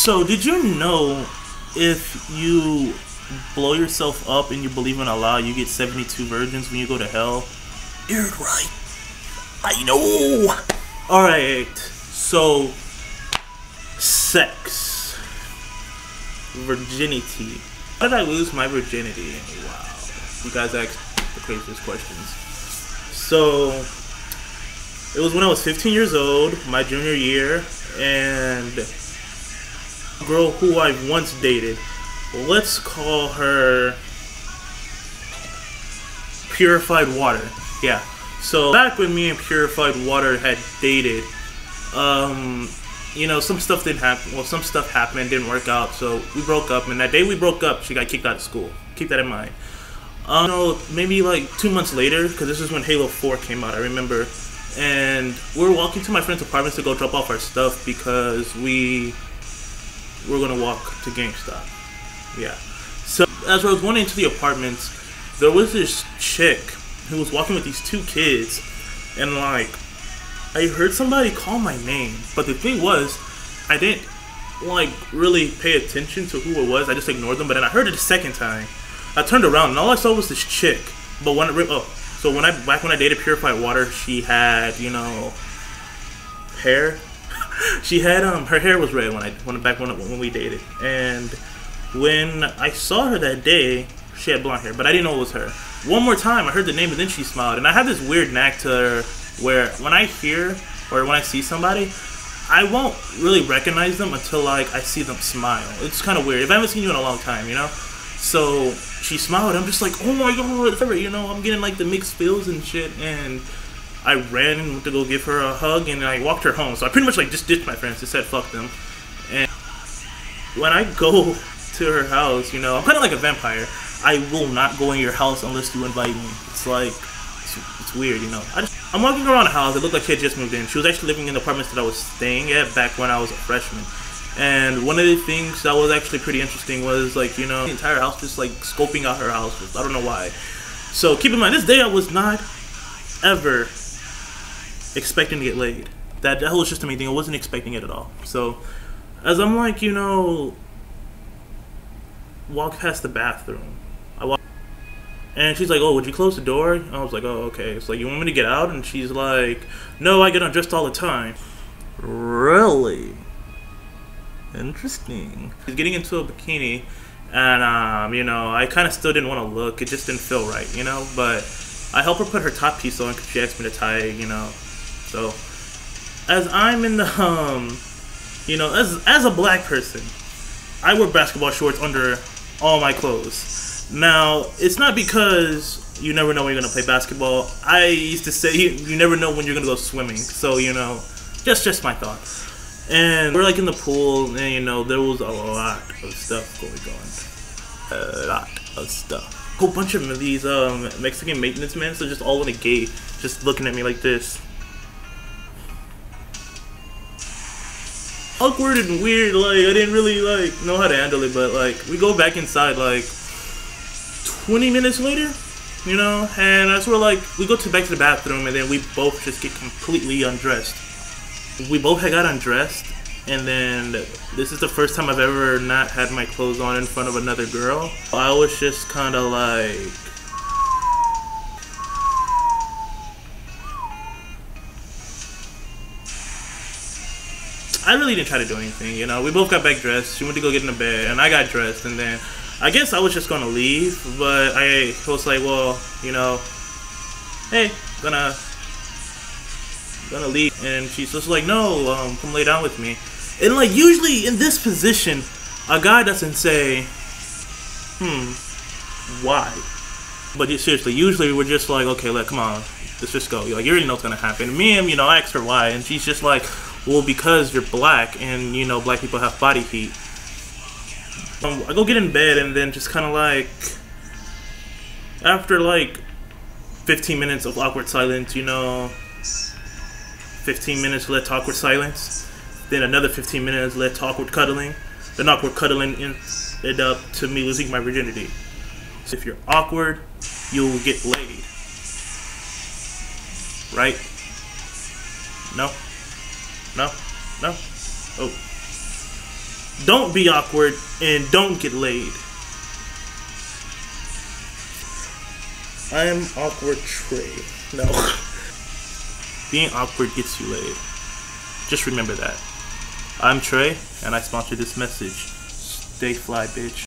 So, did you know if you blow yourself up and you believe in Allah, you get 72 virgins when you go to hell? You're right. I know. Alright, so, sex. Virginity. How did I lose my virginity? Wow. You guys ask the craziest questions. So, it was when I was 15 years old, my junior year, and a girl who I once dated, let's call her Purified Water. Yeah. So back when me and Purified Water had dated, you know, some stuff didn't happen. Well, some stuff happened, didn't work out. So we broke up, and that day we broke up, she got kicked out of school. Keep that in mind. You know, maybe like 2 months later, because this is when Halo 4 came out, I remember. And we were walking to my friend's apartments to go drop off our stuff because we were gonna walk to GameStop. Yeah. So as I was going into the apartments, there was this chick who was walking with these two kids, and like I heard somebody call my name, but the thing was, I didn't like really pay attention to who it was. I just ignored them. But then I heard it a second time. I turned around and all I saw was this chick. But when back when I dated Purified Water, she had, you know, hair. She had her hair was red when we dated, and when I saw her that day, she had blonde hair, but I didn't know it was her. One more time, I heard the name, and then she smiled, and I have this weird knack to her where when I hear or when I see somebody, I won't really recognize them until like I see them smile. It's kind of weird. If I haven't seen you in a long time, you know. So she smiled. I'm just like, oh my god, you know, I'm getting like the mixed feels and shit, and I ran and went to go give her a hug, and I walked her home. So I pretty much like just ditched my friends. Just said fuck them. And when I go to her house, you know, I'm kind of like a vampire. I will not go in your house unless you invite me. It's like it's weird, you know. I'm walking around the house. It looked like she had just moved in. She was actually living in the apartments that I was staying at back when I was a freshman. And one of the things that was actually pretty interesting was, like, you know, the entire house just like scoping out her house. I don't know why. So keep in mind, this day I was not ever expecting to get laid. That was just the main thing. I wasn't expecting it at all. So as I'm like, you know, walk past the bathroom, I walk, and she's like, oh, would you close the door? I was like, oh, okay. It's like, you want me to get out? And she's like, no, I get undressed all the time. Really? Interesting. She's getting into a bikini, and you know, I kind of still didn't want to look. It just didn't feel right, you know. But I helped her put her top piece on because she asked me to tie it, you know. So as I'm in the you know, as a black person, I wear basketball shorts under all my clothes. Now, it's not because you never know when you're gonna play basketball. I used to say you never know when you're gonna go swimming. So, you know, just my thought. And we're like in the pool, and you know, there was a lot of stuff going on. A lot of stuff. A whole bunch of these Mexican maintenance men, so just all in a gate, just looking at me like this. Awkward and weird, like I didn't really like know how to handle it, but like we go back inside like 20 minutes later, you know, and that's where like we go back to the bathroom, and then we both just get completely undressed. We both had got undressed, and then this is the first time I've ever not had my clothes on in front of another girl. I was just kind of like, I really didn't try to do anything, you know. We both got back dressed. She went to go get in the bed, and I got dressed, and then I guess I was just gonna leave, but I was like, well, you know, hey, gonna leave, and she's just like, no, come lay down with me. And like usually in this position, a guy doesn't say, why? But seriously, usually we're just like, okay, come on, let's just go. Like, you already know what's gonna happen. And me and, you know, I asked her why, and she's just like, well, because you're black, and you know, black people have body heat. I go get in bed, and then just kind of like, after like 15 minutes of awkward silence, you know, 15 minutes led to awkward silence, then another 15 minutes led to awkward cuddling, then awkward cuddling ended up to me losing my virginity. So if you're awkward, you'll get laid. Right? No? No? No? Oh. don't be awkward, and don't get laid. I am awkward Trey. No. Being awkward gets you laid. Just remember that. I'm Trey, and I sponsor this message. Stay fly, bitch.